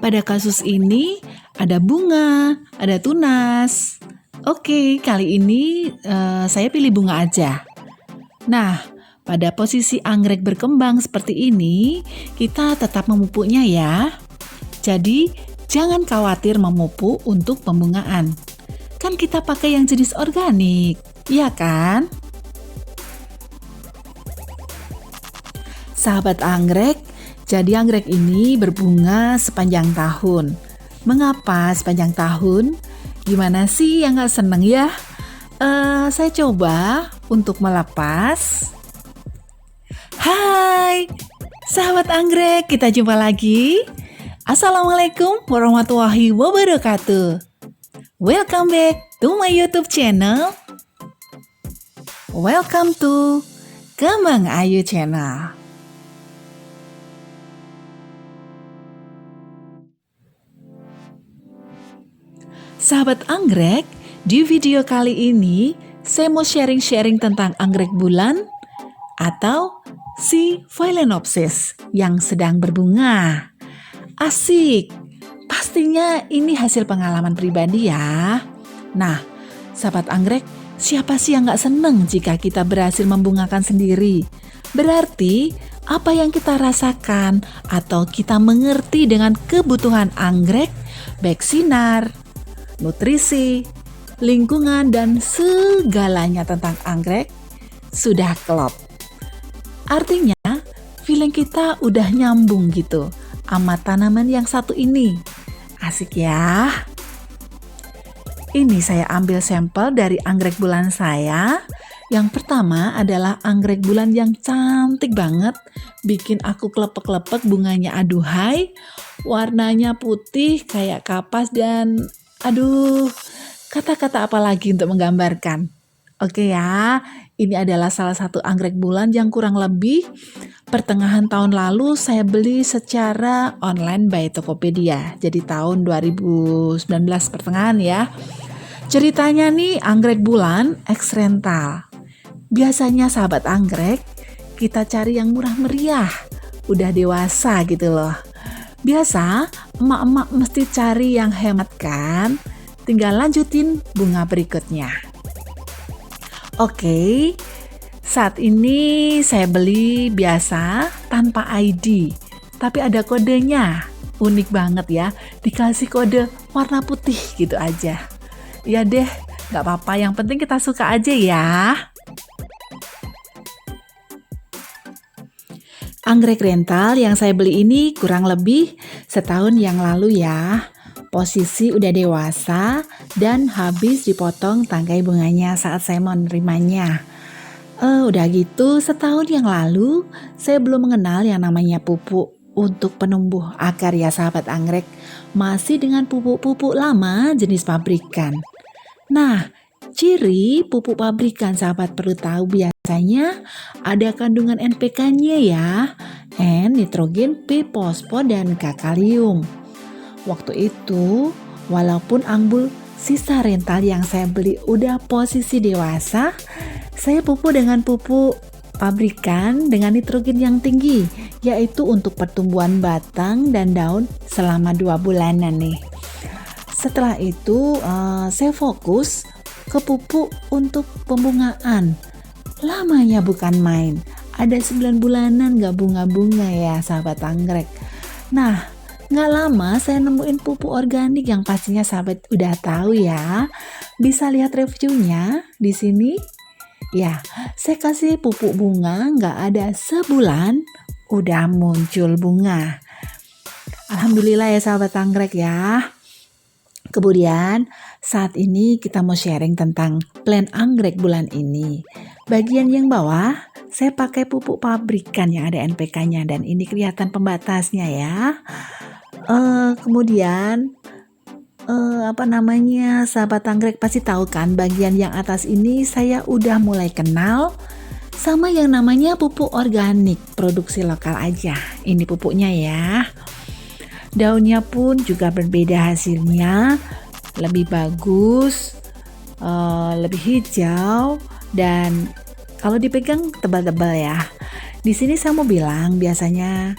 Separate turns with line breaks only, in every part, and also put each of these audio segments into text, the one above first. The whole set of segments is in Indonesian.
pada kasus ini ada bunga, ada tunas. Oke, kali ini saya pilih bunga aja. Nah, pada posisi anggrek berkembang seperti ini, kita tetap memupuknya ya. Jadi, jangan khawatir memupuk untuk pembungaan. Kan kita pakai yang jenis organik, iya kan? Sahabat anggrek, jadi anggrek ini berbunga sepanjang tahun. Mengapa sepanjang tahun? Gimana sih yang gak seneng ya? Saya coba untuk melepas. Hai, sahabat anggrek, kita jumpa lagi. Assalamualaikum warahmatullahi wabarakatuh. Welcome back to my YouTube channel. Welcome to Kembang Ayu Channel. Sahabat anggrek, di video kali ini saya mau sharing-sharing tentang anggrek bulan atau si Phalaenopsis yang sedang berbunga. Asik, pastinya ini hasil pengalaman pribadi ya. Nah, sahabat anggrek, siapa sih yang gak seneng jika kita berhasil membungakan sendiri? Berarti apa yang kita rasakan atau kita mengerti dengan kebutuhan anggrek, baik sinar, nutrisi, lingkungan, dan segalanya tentang anggrek sudah klop. Artinya, feeling kita udah nyambung gitu sama tanaman yang satu ini. Asik ya. Ini saya ambil sampel dari anggrek bulan saya. Yang pertama adalah anggrek bulan yang cantik banget, bikin aku klepek-klepek, bunganya aduhai, warnanya putih kayak kapas dan aduh, kata-kata apa lagi untuk menggambarkan? Oke ya, ini adalah salah satu anggrek bulan yang kurang lebih pertengahan tahun lalu saya beli secara online by Tokopedia. Jadi tahun 2019 pertengahan ya. Ceritanya nih anggrek bulan X rental. Biasanya sahabat anggrek, kita cari yang murah meriah, udah dewasa gitu loh. Biasa emak-emak mesti cari yang hemat kan? Tinggal lanjutin bunga berikutnya. Oke, saat ini saya beli biasa tanpa ID, tapi ada kodenya. Unik banget ya, dikasih kode warna putih gitu aja. Ya deh, gak apa-apa, yang penting kita suka aja ya. Anggrek rental yang saya beli ini kurang lebih setahun yang lalu ya. Posisi udah dewasa dan habis dipotong tangkai bunganya saat saya menerimanya. Udah gitu setahun yang lalu saya belum mengenal yang namanya pupuk untuk penumbuh akar ya sahabat anggrek. Masih dengan pupuk-pupuk lama jenis pabrikan. Nah, ciri pupuk pabrikan sahabat perlu tahu biasanya ada kandungan NPK-nya ya, N, nitrogen, P, fosfor, dan K, kalium. Waktu itu, walaupun ambul sisa rental yang saya beli udah posisi dewasa, saya pupuk dengan pupuk pabrikan dengan nitrogen yang tinggi, yaitu untuk pertumbuhan batang dan daun selama 2 bulanan nih. Setelah itu, saya fokus ke pupuk untuk pembungaan. Lamanya bukan main, ada 9 bulanan gak bunga-bunga ya sahabat anggrek. Nah, gak lama saya nemuin pupuk organik yang pastinya sahabat udah tahu ya. Bisa lihat reviewnya di sini. Ya, saya kasih pupuk bunga gak ada sebulan udah muncul bunga. Alhamdulillah ya sahabat anggrek ya. Kemudian saat ini kita mau sharing tentang plan anggrek bulan ini. Bagian yang bawah saya pakai pupuk pabrikan yang ada NPK-nya dan ini kelihatan pembatasnya ya. Kemudian sahabat anggrek pasti tahu kan bagian yang atas ini saya udah mulai kenal sama yang namanya pupuk organik produksi lokal aja. Ini pupuknya ya. Daunnya pun juga berbeda hasilnya, lebih bagus, lebih hijau, dan kalau dipegang tebal-tebal ya. Di sini saya mau bilang biasanya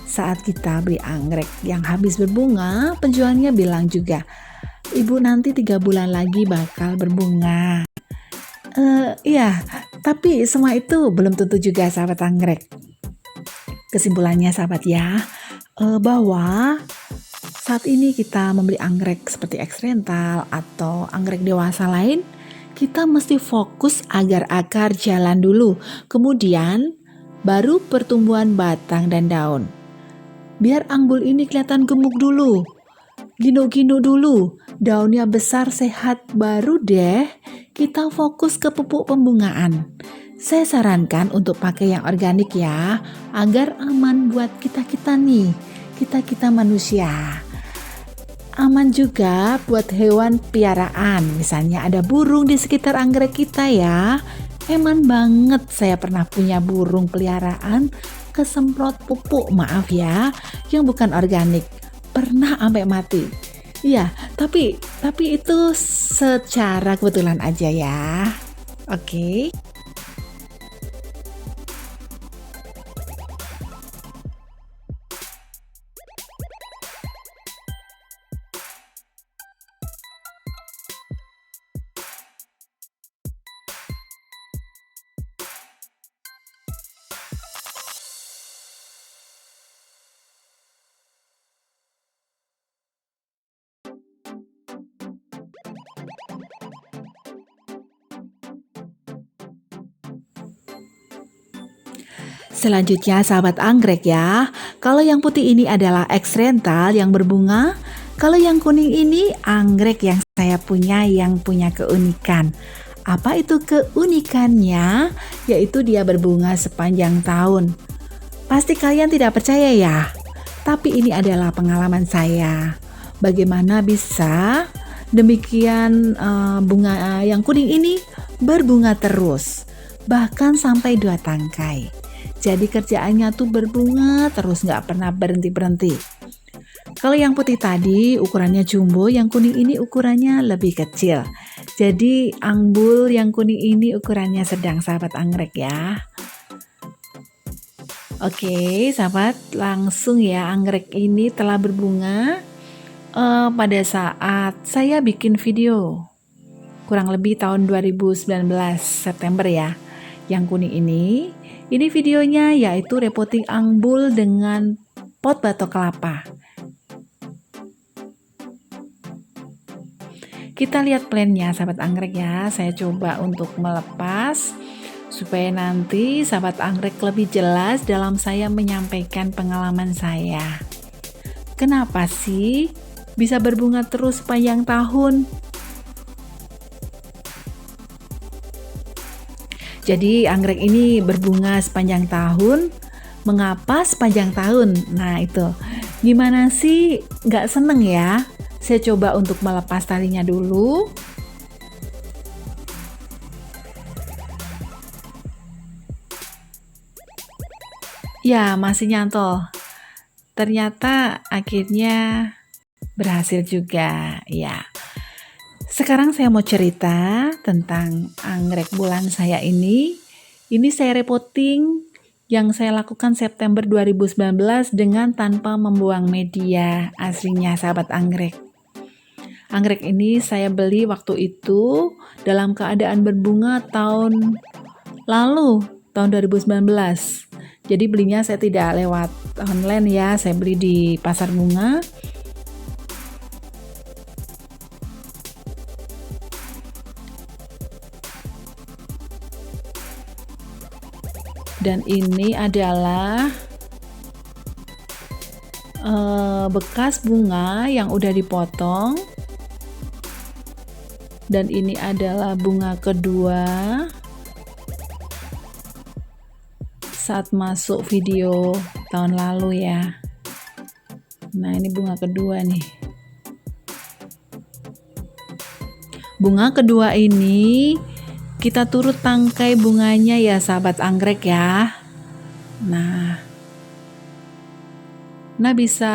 Saat kita beli anggrek yang habis berbunga, penjualnya bilang juga, "Ibu nanti 3 bulan lagi bakal berbunga." Iya, tapi semua itu belum tentu juga sahabat anggrek. Kesimpulannya sahabat ya, bahwa saat ini kita membeli anggrek seperti X rental atau anggrek dewasa lain, kita mesti fokus agar akar jalan dulu, kemudian baru pertumbuhan batang dan daun. Biar angbul ini kelihatan gemuk dulu, gino-gino dulu, daunnya besar sehat, baru deh kita fokus ke pupuk pembungaan. Saya sarankan untuk pakai yang organik ya, agar aman buat kita-kita nih, kita-kita manusia. Aman juga buat hewan piaraan, misalnya ada burung di sekitar anggrek kita ya. Eman banget saya pernah punya burung peliharaan kesemprot pupuk, maaf ya, yang bukan organik. Pernah sampai mati. Iya, tapi itu secara kebetulan aja ya. Oke. Selanjutnya sahabat anggrek ya, kalau yang putih ini adalah X rental yang berbunga, kalau yang kuning ini anggrek yang saya punya yang punya keunikan. Apa itu keunikannya? Yaitu dia berbunga sepanjang tahun. Pasti kalian tidak percaya ya, tapi ini adalah pengalaman saya. Bagaimana bisa demikian bunga yang kuning ini berbunga terus, bahkan sampai 2 tangkai. Jadi kerjaannya tuh berbunga terus, nggak pernah berhenti-berhenti. Kalau yang putih tadi ukurannya jumbo, yang kuning ini ukurannya lebih kecil. Jadi angbul yang kuning ini ukurannya sedang sahabat anggrek ya. Oke sahabat, langsung ya, anggrek ini telah berbunga pada saat saya bikin video. Kurang lebih tahun 2019 September ya. Yang kuning ini videonya yaitu repotting angbul dengan pot batok kelapa. Kita lihat plannya sahabat anggrek ya. Saya coba untuk melepas supaya nanti sahabat anggrek lebih jelas dalam saya menyampaikan pengalaman saya. Kenapa sih bisa berbunga terus sepanjang tahun? Jadi anggrek ini berbunga sepanjang tahun. Mengapa sepanjang tahun? Nah itu, gimana sih nggak seneng ya? Saya coba untuk melepas talinya dulu. Ya masih nyantol. Ternyata akhirnya berhasil juga ya. Sekarang saya mau cerita tentang anggrek bulan saya ini. Ini saya repotting yang saya lakukan September 2019 dengan tanpa membuang media aslinya sahabat anggrek. Anggrek ini saya beli waktu itu dalam keadaan berbunga tahun lalu, tahun 2019. Jadi belinya saya tidak lewat online ya, saya beli di pasar bunga. Dan ini adalah bekas bunga yang udah dipotong. Dan ini adalah bunga kedua saat masuk video tahun lalu ya. Nah ini bunga kedua nih. Bunga kedua ini kita turut tangkai bunganya ya sahabat anggrek ya. Nah bisa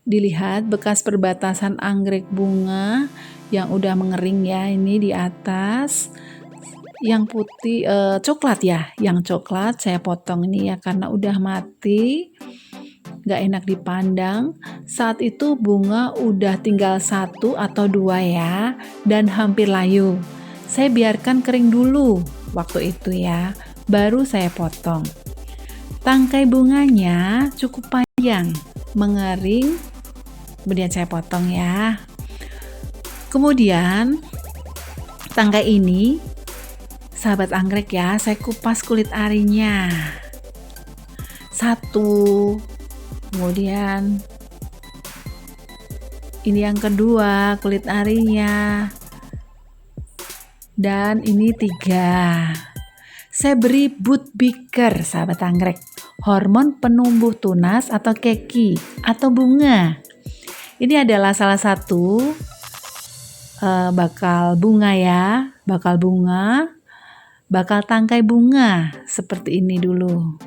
dilihat bekas perbatasan anggrek bunga yang udah mengering ya, ini di atas. Yang putih coklat ya, yang coklat saya potong ini ya karena udah mati. nggak enak dipandang. Saat itu bunga udah tinggal 1 atau 2 ya, dan hampir layu. Saya biarkan kering dulu waktu itu ya, baru saya potong. Tangkai bunganya cukup panjang, mengering, kemudian saya potong ya. Kemudian tangkai ini, sahabat anggrek ya, saya kupas kulit arinya. 1, kemudian ini yang kedua kulit arinya, dan ini 3. Saya beri Bootbicker, sahabat anggrek, hormon penumbuh tunas atau keki atau bunga. Ini adalah salah satu bakal bunga ya, bakal tangkai bunga seperti ini dulu.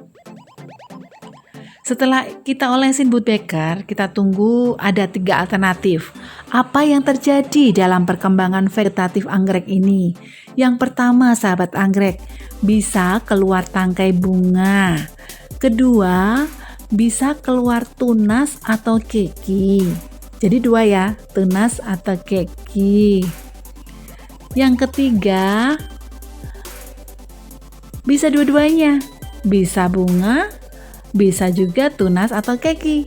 Setelah kita olesin Bootbicker, kita tunggu ada 3 alternatif. Apa yang terjadi dalam perkembangan vegetatif anggrek ini? Yang pertama, sahabat anggrek, bisa keluar tangkai bunga. Kedua, bisa keluar tunas atau keki. Jadi 2 ya, tunas atau keki. Yang ketiga, bisa dua-duanya. Bisa bunga, bisa juga tunas atau keki.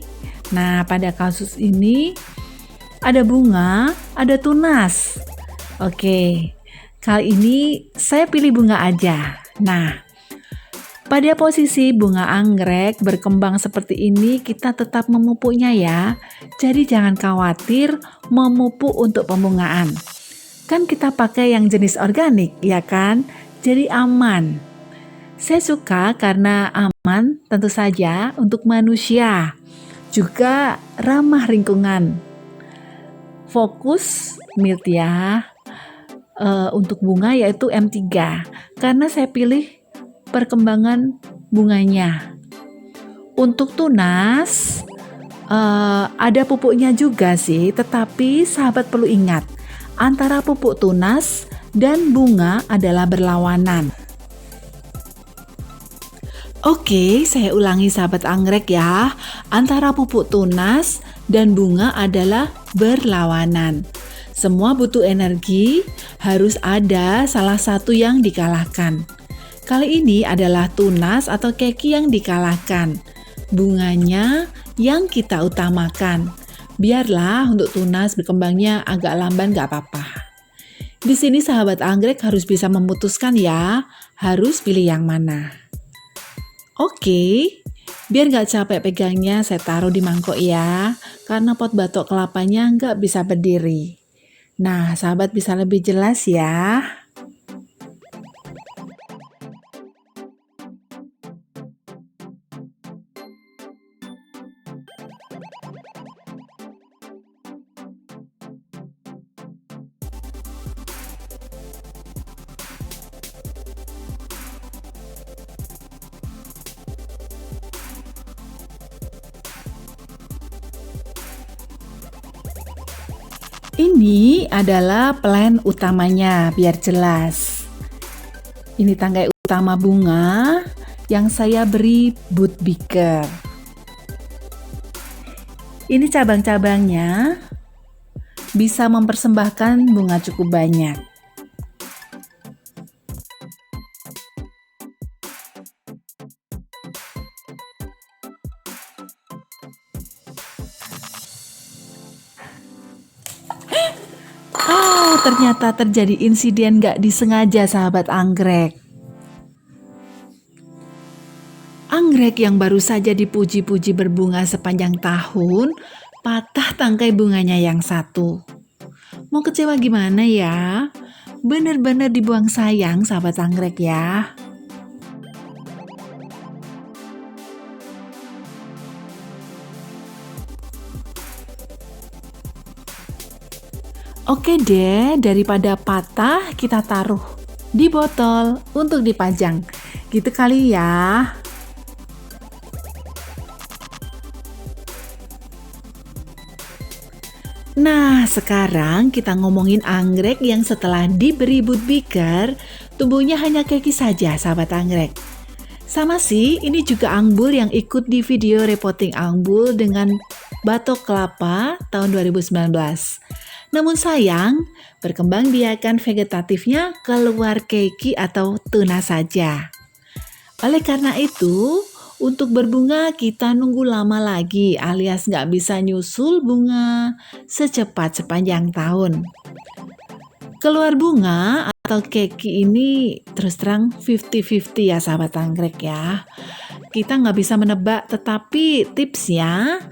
Nah, pada kasus ini ada bunga, ada tunas. Oke, kali ini saya pilih bunga aja. Nah, pada posisi bunga anggrek berkembang seperti ini, kita tetap memupuknya ya. Jadi jangan khawatir memupuk untuk pembungaan. Kan kita pakai yang jenis organik, ya kan? Jadi aman. Saya suka karena aman tentu saja untuk manusia, juga ramah lingkungan. Fokus milt ya, untuk bunga yaitu M3, karena saya pilih perkembangan bunganya. Untuk tunas, ada pupuknya juga sih, tetapi sahabat perlu ingat, antara pupuk tunas dan bunga adalah berlawanan. Oke, saya ulangi sahabat anggrek ya. Antara pupuk tunas dan bunga adalah berlawanan. Semua butuh energi, harus ada salah satu yang dikalahkan. Kali ini adalah tunas atau keki yang dikalahkan. Bunganya yang kita utamakan. Biarlah untuk tunas berkembangnya agak lamban gak apa-apa. Di sini sahabat anggrek harus bisa memutuskan ya, harus pilih yang mana. Oke, biar gak capek pegangnya, saya taruh di mangkok ya, karena pot batok kelapanya gak bisa berdiri. Nah, sahabat bisa lebih jelas ya. Ini adalah plan utamanya, biar jelas. Ini tangkai utama bunga yang saya beri Bootbicker. Ini cabang-cabangnya bisa mempersembahkan bunga cukup banyak. Ternyata terjadi insiden gak disengaja sahabat anggrek. Anggrek yang baru saja dipuji-puji berbunga sepanjang tahun, patah tangkai bunganya yang 1. Mau kecewa gimana ya? Bener-bener dibuang sayang sahabat anggrek ya. Oke deh, daripada patah kita taruh di botol untuk dipajang. Gitu kali ya. Nah, sekarang kita ngomongin anggrek yang setelah diberi Bootbicker, tumbuhnya hanya keki saja sahabat anggrek. Sama sih, ini juga Angbul yang ikut di video repotting Angbul dengan batok kelapa tahun 2019. Namun sayang, berkembang biakan vegetatifnya keluar keiki atau tuna saja. Oleh karena itu, untuk berbunga kita nunggu lama lagi alias nggak bisa nyusul bunga secepat sepanjang tahun. Keluar bunga atau keki ini terus terang 50-50 ya sahabat anggrek ya. Kita nggak bisa menebak, tetapi tipsnya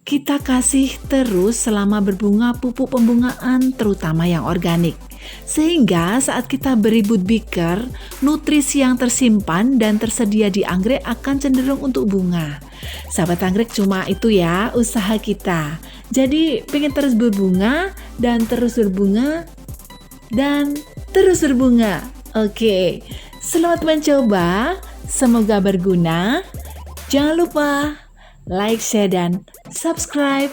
kita kasih terus selama berbunga pupuk pembungaan terutama yang organik. Sehingga saat kita beri bud beaker, nutrisi yang tersimpan dan tersedia di anggrek akan cenderung untuk bunga. Sahabat anggrek, cuma itu ya usaha kita. Jadi pengen terus berbunga dan terus berbunga dan terus berbunga. Oke, selamat mencoba. Semoga berguna. Jangan lupa like, share, dan subscribe.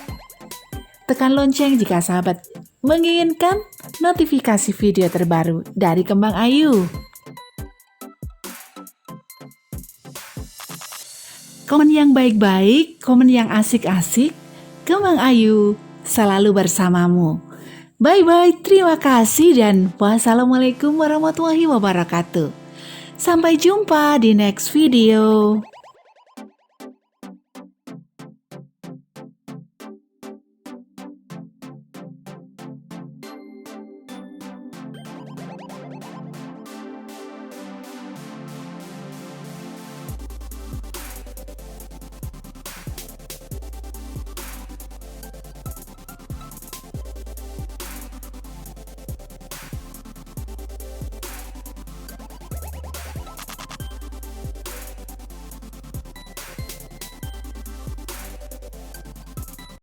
Tekan lonceng jika sahabat menginginkan notifikasi video terbaru dari Kembang Ayu. Komen yang baik-baik, komen yang asik-asik, Kembang Ayu selalu bersamamu. Bye-bye, terima kasih dan wassalamualaikum warahmatullahi wabarakatuh. Sampai jumpa di next video.